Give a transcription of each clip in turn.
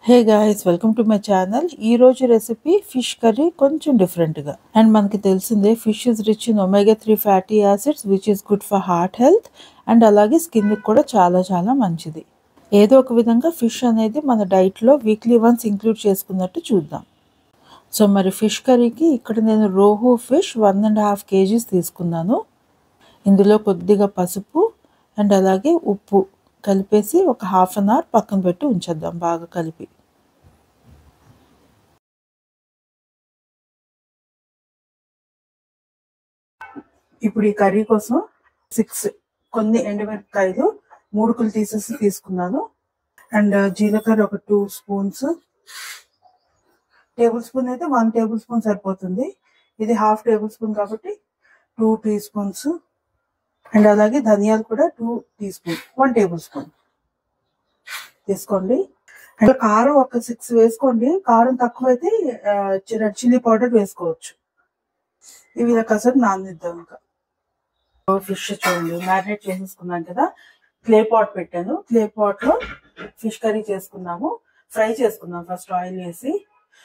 Hey guys, welcome to my channel. ఈ రోజు recipe fish curry కొంచెం డిఫరెంట్గా. అండ్ మనకి తెలిసిందే fish is rich in omega-3 fatty acids which is good for heart health. And అలాగే స్కిన్కి కూడా చాలా చాలా మంచిది. ఏదో ఒక విధంగా ఫిష్ అనేది మన డైట్లో వీక్లీ వన్స్ ఇంక్లూడ్ చేసుకున్నట్టు చూద్దాం. సో మరి ఫిష్ కర్రీకి ఇక్కడ నేను రోహు ఫిష్ 1.5 kgs తీసుకున్నాను. ఇందులో కొద్దిగా పసుపు అండ్ అలాగే ఉప్పు కలిపేసి ఒక హాఫ్ అన్ అవర్ పక్కన పెట్టి ఉంచేద్దాం బాగా కలిపి. ఇప్పుడు ఈ కర్రీ కోసం 6 కొన్ని ఎండుమిరపకాయలు మూడుకులు తీసేసి తీసుకున్నాను. అండ్ జీలకర్ర ఒక 2 స్పూన్స్, టేబుల్ స్పూన్ అయితే 1 టేబుల్ స్పూన్ సరిపోతుంది. ఇది హాఫ్ టేబుల్ స్పూన్ కాబట్టి 2 టీ స్పూన్స్. అండ్ అలాగే ధనియాలు కూడా 2 టీ స్పూన్, 1 టేబుల్ స్పూన్ తీసుకోండి. అండ్ కారం ఒక 6 వేసుకోండి. కారం తక్కువైతే రెడ్ చిల్లీ పౌడర్ వేసుకోవచ్చు. ఇవి కాసేపు నాననిద్దాం. ఇంకా ఫిష్ చూడండి మ్యారినేట్ చేసేసుకున్నాను కదా. క్లే పాట్ పెట్టాను. క్లే పాట్ లో ఫిష్ కర్రీ చేసుకున్నాము. ఫ్రై చేసుకున్నాం ఫస్ట్ ఆయిల్ వేసి.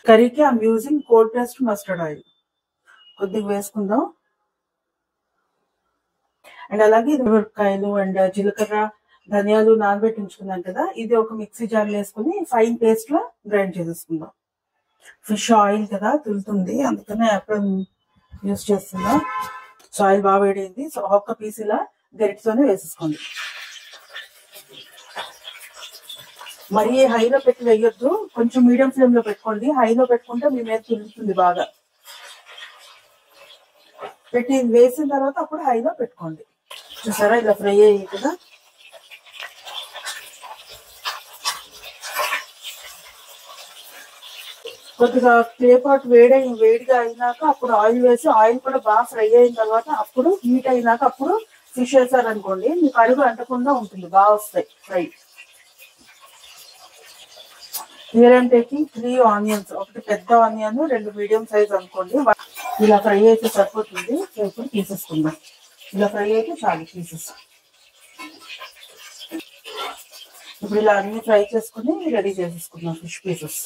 కర్రీకి I'm using cold pressed mustard oil కొద్దిగా వేసుకుందాం. అండ్ అలాగే మిరపకాయలు అండ్ జీలకర్ర ధనియాలు నానబెట్టి ఉంచుకున్నాం కదా, ఇది ఒక మిక్సీ జార్ వేసుకుని ఫైన్ పేస్ట్ లా గ్రైండ్ చేసేసుకుందాం. ఫిష్ ఆయిల్ కదా తులుతుంది, అందుకనే అప్పుడు యూజ్ చేస్తున్నా. సో ఆయిల్ బాగా వేడైంది. సో ఒక్క పీస్ ఇలా గరిటతోనే వేసేసుకోండి. మరీ హైలో పెట్టి వేయొద్దు, కొంచెం మీడియం ఫ్లేమ్ లో పెట్టుకోండి. హైలో పెట్టుకుంటే మీ మీద తులుతుంది బాగా. పెట్టి వేసిన తర్వాత అప్పుడు హైలో పెట్టుకోండి. చూసారా ఇలా ఫ్రై అయ్యి కదా. కొద్దిగా క్లే పాట్ వేడిగా అయినాక అప్పుడు ఆయిల్ వేసి, ఆయిల్ కూడా బాగా ఫ్రై అయిన తర్వాత అప్పుడు హీట్ అయినాక అప్పుడు ఫిష్ వేసారనుకోండి, మీకు అడుగు అంటకుండా ఉంటుంది, బాగా వస్తాయి fry. Here I'm taking 3 onions, ఒకటి పెద్ద ఆనియన్, 2 మీడియం సైజ్ అనుకోండి. ఇలా ఫ్రై అయితే సరిపోతుంది. సో ఇప్పుడు తీసేసుకుందాం. ఇలా ఫ్రై అయితే చాలు పీసెస్. ఇప్పుడు ఇలా అన్ని ఫ్రై చేసుకుని రెడీ చేసేసుకుందాం ఫిష్ పీసెస్.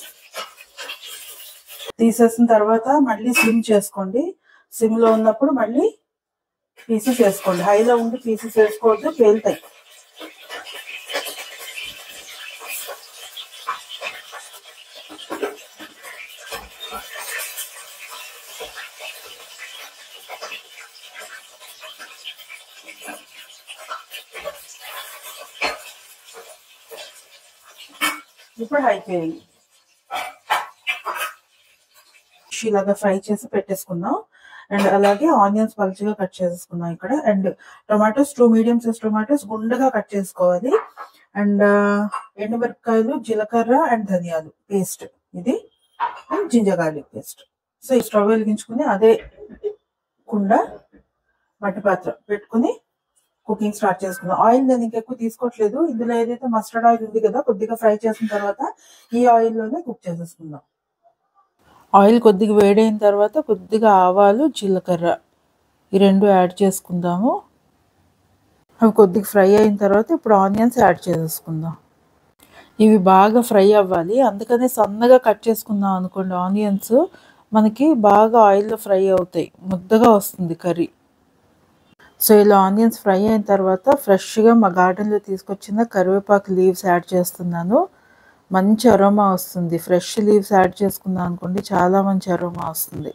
తీసేసిన తర్వాత మళ్ళీ సిమ్ చేసుకోండి. సిమ్ లో ఉన్నప్పుడు మళ్ళీ పీసెస్ వేసుకోండి. హైలో ఉండి పీసెస్ వేసుకోవద్దు, పేలుతాయి. ఇప్పుడు హై పేలింది. ఇలాగా ఫ్రై చేసి పెట్టేసుకుందాం. అండ్ అలాగే ఆనియన్స్ పలుచగా కట్ చేసేసుకుందాం ఇక్కడ. And tomatoes 2 medium size tomatoes గుండగా కట్ చేసుకోవాలి. అండ్ ఎండుమిరపకాయలు, జీలకర్ర అండ్ ధనియాలు పేస్ట్ ఇది, and ginger garlic paste. So ఈ స్టవ్ వెలిగించుకుని అదే కుండ మట్టి పాత్ర పెట్టుకుని కుకింగ్ స్టార్ట్ చేసుకుందాం. ఆయిల్ నేను ఇంకెక్కువ తీసుకోవట్లేదు. ఇందులో ఏదైతే మస్టర్డ్ ఆయిల్ ఉంది కదా, కొద్దిగా ఫ్రై చేసిన తర్వాత ఈ ఆయిల్ లోనే కుక్ చేసేసుకుందాం. ఆయిల్ కొద్దిగా వేడైన తర్వాత కొద్దిగా ఆవాలు, జీలకర్ర ఈ 2 యాడ్ చేసుకుందాము. అవి కొద్దిగా ఫ్రై అయిన తర్వాత ఇప్పుడు ఆనియన్స్ యాడ్ చేసేసుకుందాం. ఇవి బాగా ఫ్రై అవ్వాలి, అందుకనే సన్నగా కట్ చేసుకుందాం అనుకోండి. ఆనియన్స్ మనకి బాగా ఆయిల్లో ఫ్రై అవుతాయి, ముద్దగా వస్తుంది కర్రీ. సో ఇలా ఆనియన్స్ ఫ్రై అయిన తర్వాత ఫ్రెష్గా మా గార్డెన్లో తీసుకొచ్చిన కరివేపాకు లీవ్స్ యాడ్ చేస్తున్నాను. మంచి అరోమా వస్తుంది. ఫ్రెష్ లీవ్స్ యాడ్ చేసుకుందాం అనుకోండి, చాలా మంచి అరోమా వస్తుంది.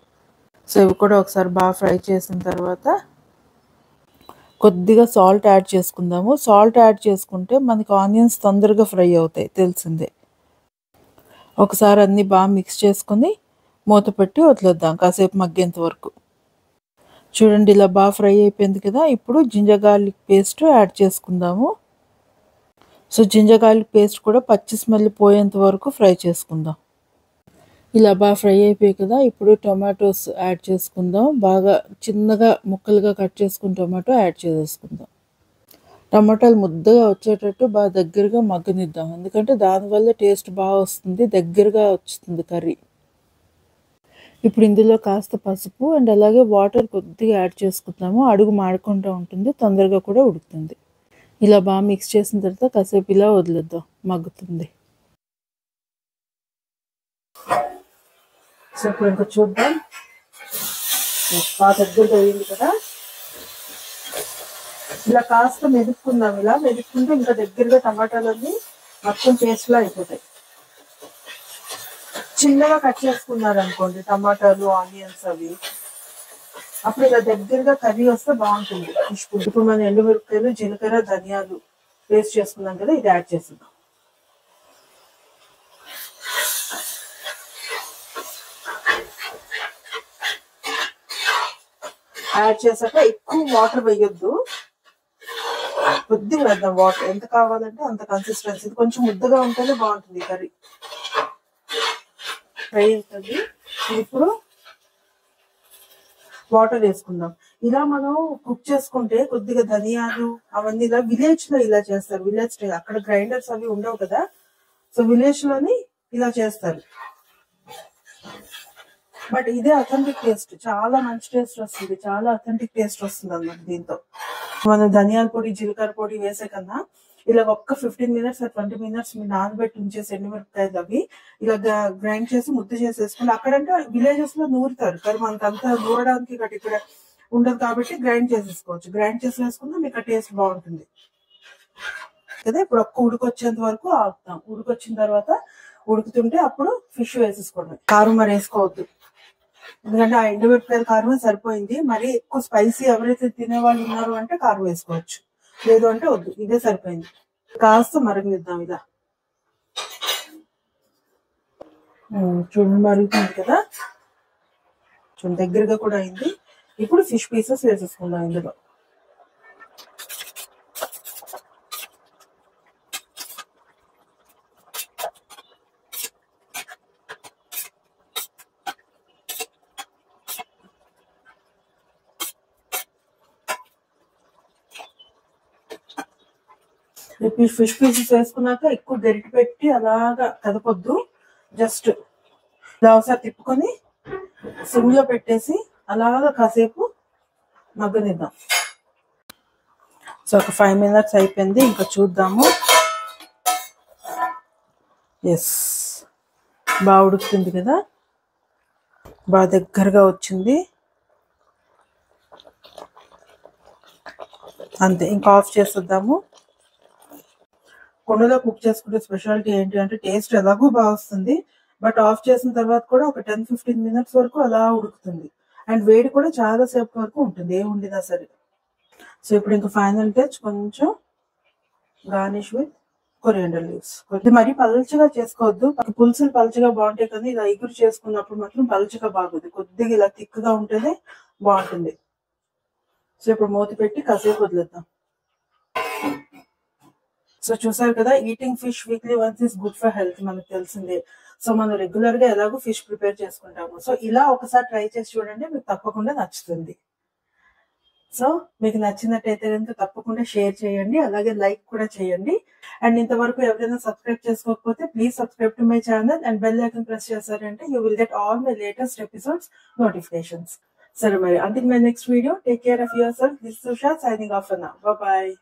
సో ఇవి కూడా ఒకసారి బాగా ఫ్రై చేసిన తర్వాత కొద్దిగా సాల్ట్ యాడ్ చేసుకుందాము. సాల్ట్ యాడ్ చేసుకుంటే మనకి ఆనియన్స్ తొందరగా ఫ్రై అవుతాయి, తెలిసిందే. ఒకసారి అన్నీ బాగా మిక్స్ చేసుకొని మూత పెట్టి వదిలేద్దాం కాసేపు మగ్గేంత వరకు. చూడండి ఇలా బాగా ఫ్రై అయిపోయింది కదా. ఇప్పుడు జింజర్ గార్లిక్ పేస్ట్ యాడ్ చేసుకుందాము. సో జింజర్ గార్లిక్ పేస్ట్ కూడా పచ్చి స్మెల్ పోయేంత వరకు ఫ్రై చేసుకుందాం. ఇలా బాగా ఫ్రై అయిపోయాయి కదా. ఇప్పుడు టొమాటోస్ యాడ్ చేసుకుందాం. బాగా చిన్నగా ముక్కలుగా కట్ చేసుకుని టొమాటో యాడ్ చేసేసుకుందాం. టమాటాలు ముద్దగా వచ్చేటట్టు బాగా దగ్గరగా మగ్గనిద్దాం, ఎందుకంటే దానివల్ల టేస్ట్ బాగా వస్తుంది, దగ్గరగా వస్తుంది కర్రీ. ఇప్పుడు ఇందులో కాస్త పసుపు అండ్ అలాగే వాటర్ కొద్దిగా యాడ్ చేసుకుందాము. అడుగు మాడకుండా ఉంటుంది, తొందరగా కూడా ఉడుకుతుంది. ఇలా బాగా మిక్స్ చేసిన తర్వాత కాసేపు ఇలా వదిలేద్దాం, మగ్గుతుంది. సో ఇప్పుడు ఇంకా చూద్దాం. బాగా దగ్గరగా అయింది కదా. ఇలా కాస్త మెదుపుకుందాం. ఇలా మెదుపుకుంటే ఇంకా దగ్గరగా టమాటాలన్నీ మొత్తం పేస్ట్ లా అయిపోతాయి. చిన్నగా కట్ చేసుకున్నారు అనుకోండి టమాటాలు, ఆనియన్స్ అవి, అప్పుడు ఇలా దగ్గరగా కర్రీ వస్తే బాగుంటుంది. ఇప్పుడు మన ఎండుమిరపకాయలు, జీలకర్ర, ధనియాలు పేస్ట్ చేసుకున్నాం కదా, ఇది యాడ్ చేస్తున్నాం. యాడ్ చేసాక ఎక్కువ వాటర్ వేయొద్దు, కొద్దిగా వేద్దాం వాటర్. ఎంత కావాలంటే అంత కన్సిస్టెన్సీ. ఇది కొంచెం ముద్దగా ఉంటేనే బాగుంటుంది కర్రీ, ఫ్రై అవుతుంది. ఇప్పుడు వాటర్ వేసుకుందాం. ఇలా మనం కుక్ చేసుకుంటే కొద్దిగా ధనియాలు అవన్నీ ఇలా విలేజ్ లో ఇలా చేస్తారు. విలేజ్ స్టైల్, అక్కడ గ్రైండర్స్ అవి ఉండవు కదా, సో విలేజ్ లోని ఇలా చేస్తారు. బట్ ఇదే అథెంటిక్ టేస్ట్, చాలా మంచి టేస్ట్ వస్తుంది, చాలా అథెంటిక్ టేస్ట్ వస్తుంది అన్నమాట దీంతో. మనం ధనియాల పొడి, జీలకర్ర పొడి వేసే కన్నా ఇలా ఒక్క 15 minutes 20 minutes మీరు నానబెట్టి ఉంచేసి ఎండుమిరపకాయలు అవి ఇలా గ్రైండ్ చేసి ముద్ద చేసేసుకుని, అక్కడంటే విలేజెస్ లో నూరుతారు కానీ మనకంతా నూరడానికి ఇక్కడ ఉండదు కాబట్టి గ్రైండ్ చేసేసుకోవచ్చు. గ్రైండ్ చేసి వేసుకున్నా మీకు ఆ టేస్ట్ బాగుంటుంది కదా. ఇప్పుడు ఒక్క ఉడికొచ్చేంత వరకు ఆగుతాం. ఉడికొచ్చిన తర్వాత ఉడుకుతుంటే అప్పుడు ఫిష్ వేసేసుకోండి. కారం మరి వేసుకోవద్దు, ఎందుకంటే ఆ ఎండుమిరపకాయల కారమే సరిపోయింది. మరి ఎక్కువ స్పైసీ ఎవరైతే తినేవాళ్ళు ఉన్నారు అంటే కారం వేసుకోవచ్చు, లేదు అంటే వద్దు, ఇదే సరిపోయింది. కాస్త మరగనిద్దాం ఇలా. చూడండి మరుగుతుంది కదా, చూడండి దగ్గరగా కూడా అయింది. ఇప్పుడు ఫిష్ పీసెస్ వేసేసుకుందాం ఇందులో. ఫిష్ పీసెస్ వేసుకున్నాక ఎక్కువ గరిటె పెట్టి అలాగా కదపొద్దు, జస్ట్ ఇలా ఒకసారి తిప్పుకొని సిమ్ లో పెట్టేసి అలాగా కాసేపు మగ్గనిద్దాం. సో ఒక 5 minutes అయిపోయింది, ఇంకా చూద్దాము. ఎస్, బాగా ఉడుకుతుంది కదా, బాగా దగ్గరగా వచ్చింది. అంతే, ఇంకా ఆఫ్ చేసేద్దాము. కుండలో కుక్ చేసుకుంటే స్పెషాలిటీ ఏంటి అంటే టేస్ట్ ఎలాగో బాగా వస్తుంది, బట్ ఆఫ్ చేసిన తర్వాత కూడా ఒక 10-15 minutes వరకు అలా ఉడుకుతుంది. అండ్ వేడి కూడా చాలా సేపు వరకు ఉంటుంది, ఏ ఉండినా సరే. సో ఇప్పుడు ఇంకా ఫైనల్ టచ్, కొంచెం గార్నిష్ విత్ కొరియాండర్ లీవ్స్. ఇది మరీ పల్చగా చేసుకోవద్దు, పులుసులు పల్చగా బాగుంటాయి కానీ ఇలా ఎగురు చేసుకున్నప్పుడు మాత్రం పల్చగా బాగుంది. కొద్దిగా ఇలా థిక్గా ఉంటేనే బాగుంటుంది. సో ఇప్పుడు మూత పెట్టి కాసేపు వదిలేద్దాం. సో చూసారు కదా, eating fish weekly once is good for health, మనకు తెలిసిందే. సో మనం రెగ్యులర్ గా ఎలాగో ఫిష్ ప్రిపేర్ చేసుకుంటాము. సో ఇలా ఒకసారి ట్రై చేసి చూడండి, మీకు తప్పకుండా నచ్చుతుంది. సో మీకు నచ్చినట్టయితే కనుక తప్పకుండా షేర్ చేయండి, అలాగే లైక్ కూడా చేయండి. అండ్ ఇంతవరకు ఎవరైనా సబ్స్క్రైబ్ చేసుకోకపోతే please subscribe to my channel and bell icon press చేశారంటే you will get all my latest episodes notifications. సరే మరి, until my next video, take care of yourself. This is Susha signing off for now. Bye bye.